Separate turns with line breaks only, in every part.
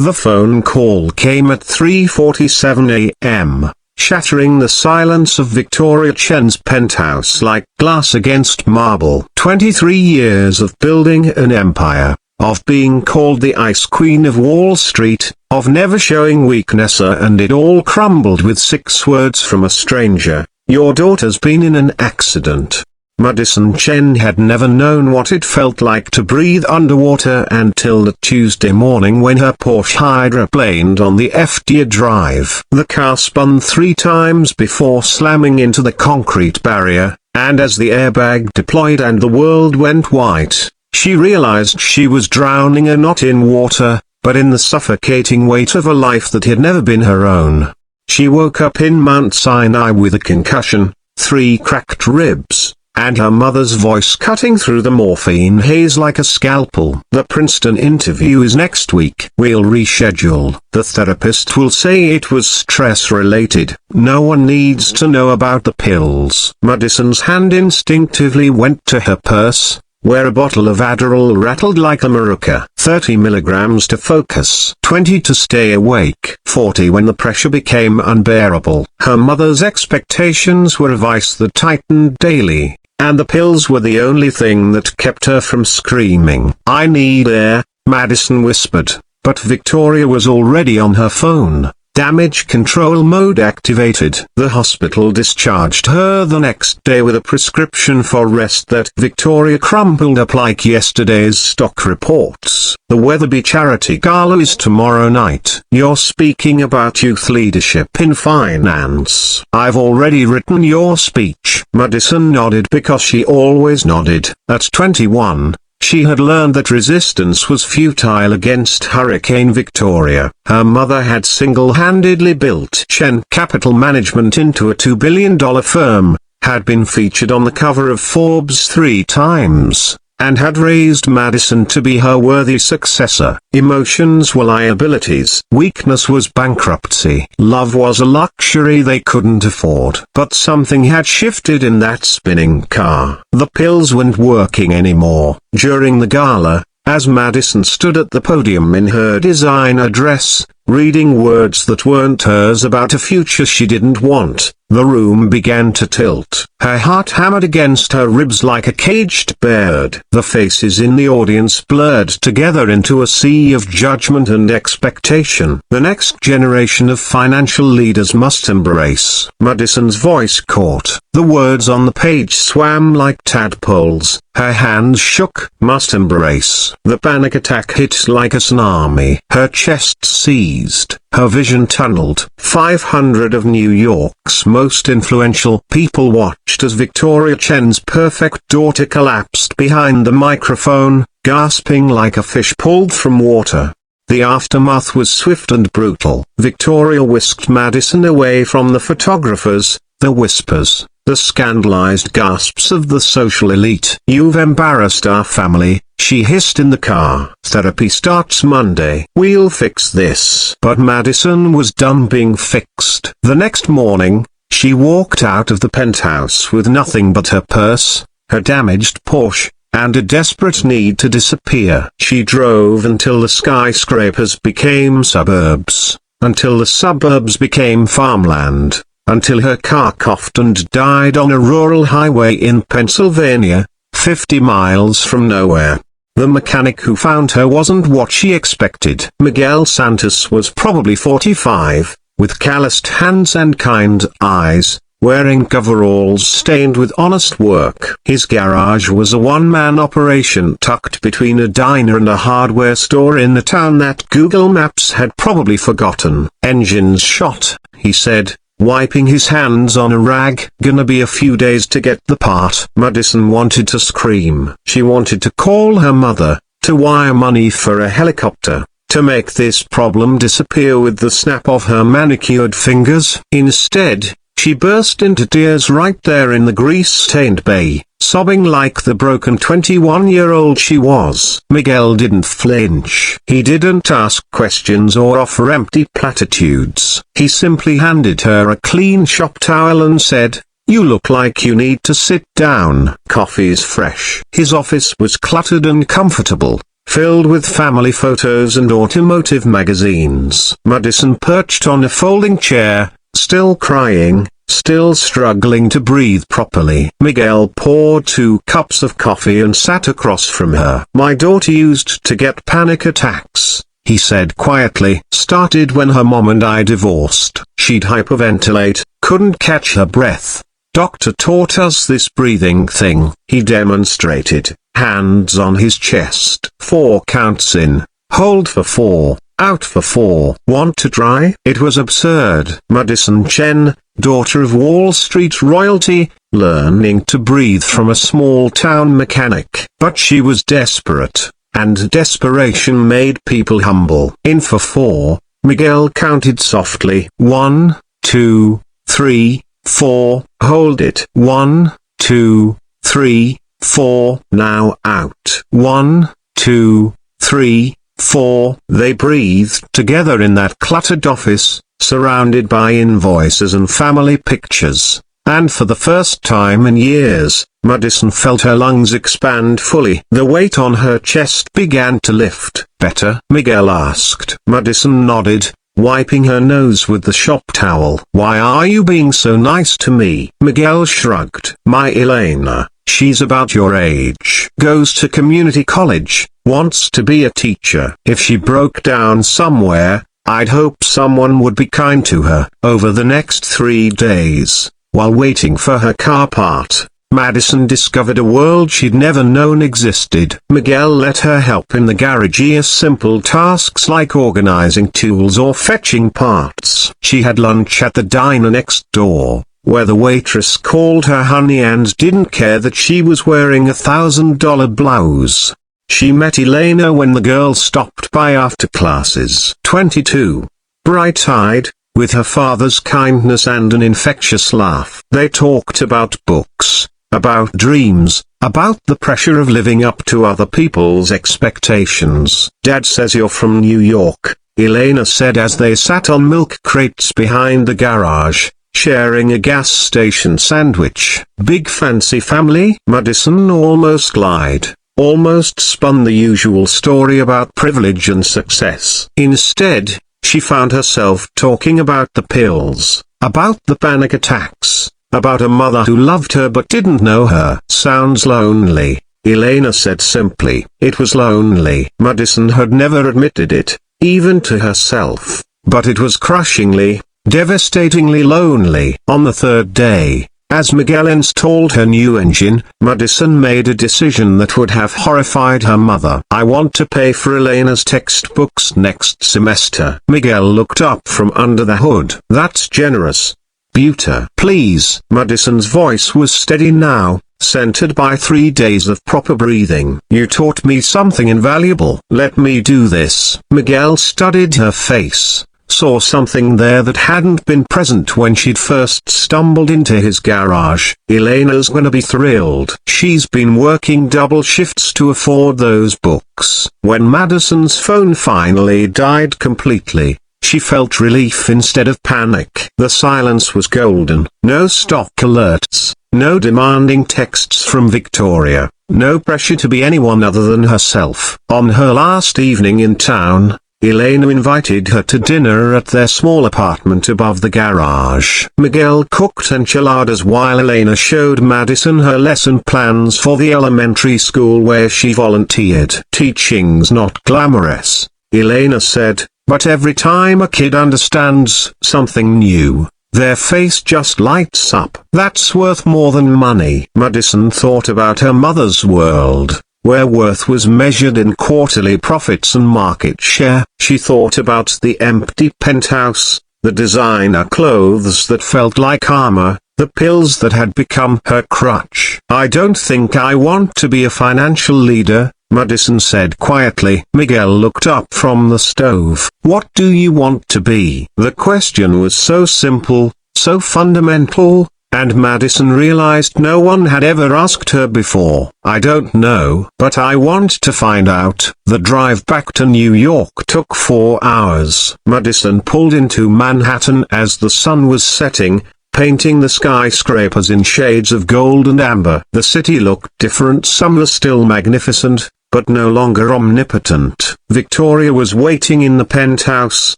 The phone call came at 3:47 a.m., shattering the silence of Victoria Chen's penthouse like glass against marble. 23 years of building an empire, of being called the Ice Queen of Wall Street, of never showing weakness, and it all crumbled with 6 words from a stranger: "Your daughter's been in an accident." Madison Chen had never known what it felt like to breathe underwater until that Tuesday morning when her Porsche hydroplaned on the FDA drive. The car spun 3 times before slamming into the concrete barrier, and as the airbag deployed and the world went white, she realized she was drowning, and not in water, but in the suffocating weight of a life that had never been her own. She woke up in Mount Sinai with a concussion, 3 cracked ribs, and her mother's voice cutting through the morphine haze like a scalpel. The Princeton interview is next week. We'll reschedule. The therapist will say it was stress-related. No one needs to know about the pills. Madison's hand instinctively went to her purse, where a bottle of Adderall rattled like a maraca. 30 milligrams to focus, 20 to stay awake, 40 when the pressure became unbearable. Her mother's expectations were a vice that tightened daily, and the pills were the only thing that kept her from screaming. "I need air," Madison whispered, but Victoria was already on her phone. Damage control mode activated. The hospital discharged her the next day with a prescription for rest that Victoria crumpled up like yesterday's stock reports. The Weatherby Charity Gala is tomorrow night. You're speaking about youth leadership in finance. I've already written your speech. Madison nodded because she always nodded. At 21, she had learned that resistance was futile against Hurricane Victoria. Her mother had single-handedly built Chen Capital Management into a $2 billion firm, had been featured on the cover of Forbes 3 times, and had raised Madison to be her worthy successor. Emotions were liabilities. Weakness was bankruptcy. Love was a luxury they couldn't afford. But something had shifted in that spinning car. The pills weren't working anymore. During the gala, as Madison stood at the podium in her designer dress, reading words that weren't hers about a future she didn't want, the room began to tilt. Her heart hammered against her ribs like a caged bird. The faces in the audience blurred together into a sea of judgment and expectation. The next generation of financial leaders must embrace. Madison's voice caught. The words on the page swam like tadpoles. Her hands shook. Must embrace. The panic attack hit like a tsunami. Her chest seized. Her vision tunneled. 500 of New York's most influential people watched as Victoria Chen's perfect daughter collapsed behind the microphone, gasping like a fish pulled from water. The aftermath was swift and brutal. Victoria whisked Madison away from the photographers, the whispers, the scandalized gasps of the social elite. "You've embarrassed our family," she hissed in the car. "Therapy starts Monday. We'll fix this." But Madison was done being fixed. The next morning, she walked out of the penthouse with nothing but her purse, her damaged Porsche, and a desperate need to disappear. She drove until the skyscrapers became suburbs, until the suburbs became farmland, until her car coughed and died on a rural highway in Pennsylvania, 50 miles from nowhere. The mechanic who found her wasn't what she expected. Miguel Santos was probably 45, with calloused hands and kind eyes, wearing coveralls stained with honest work. His garage was a one-man operation tucked between a diner and a hardware store in the town that Google Maps had probably forgotten. "Engines shot," he said, wiping his hands on a rag. "Gonna be a few days to get the part." Madison wanted to scream. She wanted to call her mother, to wire money for a helicopter, to make this problem disappear with the snap of her manicured fingers. Instead, she burst into tears right there in the grease-stained bay, sobbing like the broken 21-year-old she was. Miguel didn't flinch. He didn't ask questions or offer empty platitudes. He simply handed her a clean shop towel and said, "You look like you need to sit down. Coffee's fresh." His office was cluttered and comfortable, filled with family photos and automotive magazines. Madison perched on a folding chair, still crying, still struggling to breathe properly. Miguel poured 2 cups of coffee and sat across from her. "My daughter used to get panic attacks," he said quietly. "Started when her mom and I divorced. She'd hyperventilate, couldn't catch her breath. Doctor taught us this breathing thing." He demonstrated, hands on his chest. 4 counts in, hold for 4, out for 4. "Want to try?" It was absurd. Madison Chen, daughter of Wall Street royalty, learning to breathe from a small-town mechanic. But she was desperate, and desperation made people humble. "In for 4, Miguel counted softly. 1, 2, 3, 4, hold it. 1, 2, 3, 4, now out. 1, 2, 3, 4. They breathed together in that cluttered office, surrounded by invoices and family pictures. And for the first time in years, Madison felt her lungs expand fully. The weight on her chest began to lift. "Better?" Miguel asked. Madison nodded, wiping her nose with the shop towel. "Why are you being so nice to me?" Miguel shrugged. "My Elena, she's about your age. Goes to community college, wants to be a teacher. If she broke down somewhere, I'd hope someone would be kind to her." Over the next 3 days, while waiting for her car part, Madison discovered a world she'd never known existed. Miguel let her help in the garage, simple tasks like organizing tools or fetching parts. She had lunch at the diner next door, where the waitress called her honey and didn't care that she was wearing a $1,000 blouse. She met Elena when the girl stopped by after classes. 22. Bright-eyed, with her father's kindness and an infectious laugh. They talked about books, about dreams, about the pressure of living up to other people's expectations. "Dad says you're from New York," Elena said as they sat on milk crates behind the garage, sharing a gas station sandwich. "Big fancy family?" Madison almost lied, almost spun the usual story about privilege and success. Instead, she found herself talking about the pills, about the panic attacks, about a mother who loved her but didn't know her. "Sounds lonely," Elena said simply. It was lonely. Madison had never admitted it, even to herself, but it was crushingly, devastatingly lonely. On the 3rd day, as Miguel installed her new engine, Madison made a decision that would have horrified her mother. "I want to pay for Elena's textbooks next semester." Miguel looked up from under the hood. "That's generous, Buter." "Please." Madison's voice was steady now, centered by 3 days of proper breathing. "You taught me something invaluable. Let me do this." Miguel studied her face, saw something there that hadn't been present when she'd first stumbled into his garage. "Elena's gonna be thrilled. She's been working double shifts to afford those books." When Madison's phone finally died completely, she felt relief instead of panic. The silence was golden. No stock alerts, no demanding texts from Victoria, no pressure to be anyone other than herself. On her last evening in town, Elena invited her to dinner at their small apartment above the garage. Miguel cooked enchiladas while Elena showed Madison her lesson plans for the elementary school where she volunteered. "Teaching's not glamorous," Elena said, "but every time a kid understands something new, their face just lights up. That's worth more than money." Madison thought about her mother's world, where worth was measured in quarterly profits and market share. She thought about the empty penthouse, the designer clothes that felt like armor, the pills that had become her crutch. "I don't think I want to be a financial leader," Madison said quietly. Miguel looked up from the stove. "What do you want to be?" The question was so simple, so fundamental, and Madison realized no one had ever asked her before. "I don't know, but I want to find out." The drive back to New York took 4 hours. Madison pulled into Manhattan as the sun was setting, painting the skyscrapers in shades of gold and amber. The city looked different. Some were still magnificent, but no longer omnipotent. Victoria was waiting in the penthouse,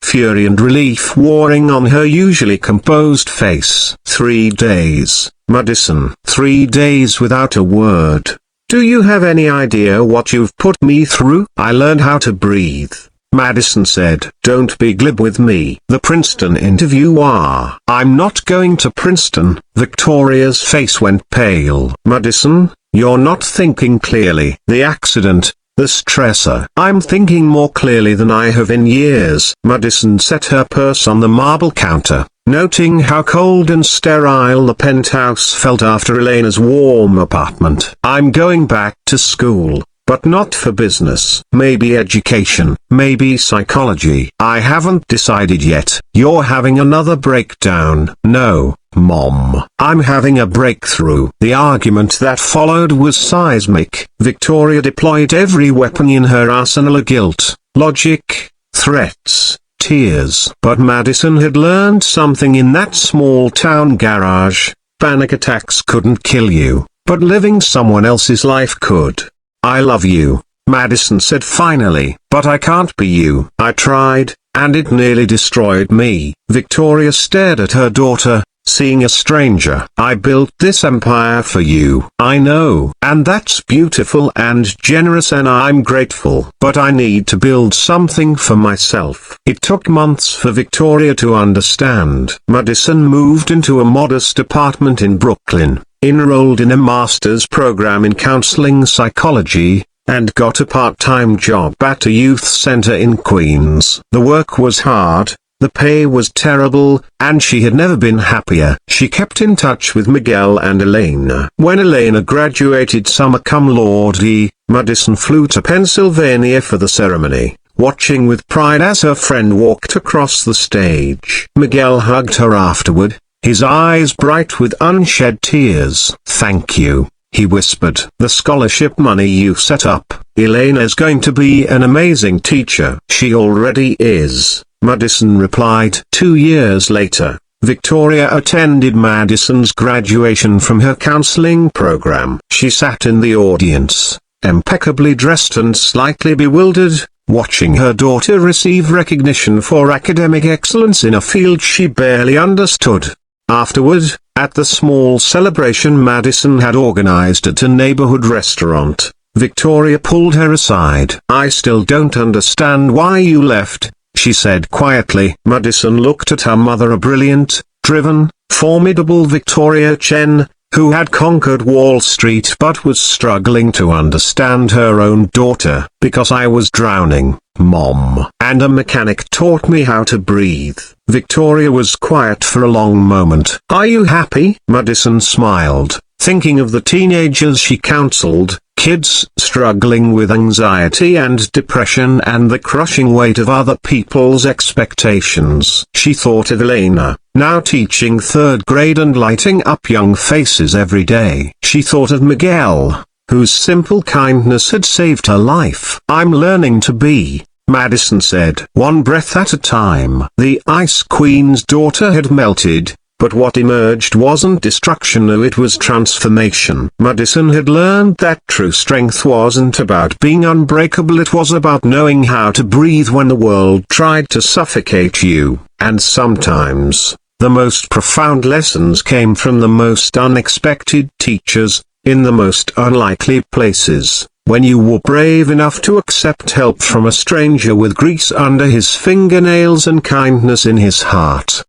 fury and relief warring on her usually composed face. 3 days, Madison. 3 days without a word. Do you have any idea what you've put me through? I learned how to breathe, Madison said. Don't be glib with me. The Princeton interviewer. I'm not going to Princeton. Victoria's face went pale. Madison, you're not thinking clearly. The accident, the stressor. I'm thinking more clearly than I have in years. Madison set her purse on the marble counter, noting how cold and sterile the penthouse felt after Elena's warm apartment. I'm going back to school, but not for business. Maybe education, maybe psychology. I haven't decided yet. You're having another breakdown. No, Mom. I'm having a breakthrough. The argument that followed was seismic. Victoria deployed every weapon in her arsenal of guilt, logic, threats, tears. But Madison had learned something in that small-town garage. Panic attacks couldn't kill you, but living someone else's life could. I love you, Madison said finally, but I can't be you. I tried, and it nearly destroyed me. Victoria stared at her daughter, seeing a stranger. I built this empire for you. I know. And that's beautiful and generous and I'm grateful. But I need to build something for myself. It took months for Victoria to understand. Madison moved into a modest apartment in Brooklyn, enrolled in a master's program in counseling psychology, and got a part-time job at a youth center in Queens. The work was hard, the pay was terrible, and she had never been happier. She kept in touch with Miguel and Elena. When Elena graduated summa cum laude, Madison flew to Pennsylvania for the ceremony, watching with pride as her friend walked across the stage. Miguel hugged her afterward, his eyes bright with unshed tears. Thank you, he whispered. The scholarship money you set up. Elena's going to be an amazing teacher. She already is, Madison replied. 2 years later, Victoria attended Madison's graduation from her counseling program. She sat in the audience, impeccably dressed and slightly bewildered, watching her daughter receive recognition for academic excellence in a field she barely understood. Afterward, at the small celebration Madison had organized at a neighborhood restaurant, Victoria pulled her aside. I still don't understand why you left, she said quietly. Madison looked at her mother, a brilliant, driven, formidable Victoria Chen, who had conquered Wall Street but was struggling to understand her own daughter. Because I was drowning, Mom. And a mechanic taught me how to breathe. Victoria was quiet for a long moment. Are you happy? Madison smiled, thinking of the teenagers she counseled, kids struggling with anxiety and depression and the crushing weight of other people's expectations. She thought of Elena, now teaching 3rd grade and lighting up young faces every day. She thought of Miguel, whose simple kindness had saved her life. I'm learning to be, Madison said, one breath at a time. The Ice Queen's daughter had melted, but what emerged wasn't destruction, it was transformation. Madison had learned that true strength wasn't about being unbreakable, it was about knowing how to breathe when the world tried to suffocate you. And sometimes, the most profound lessons came from the most unexpected teachers, in the most unlikely places. When you were brave enough to accept help from a stranger with grease under his fingernails and kindness in his heart.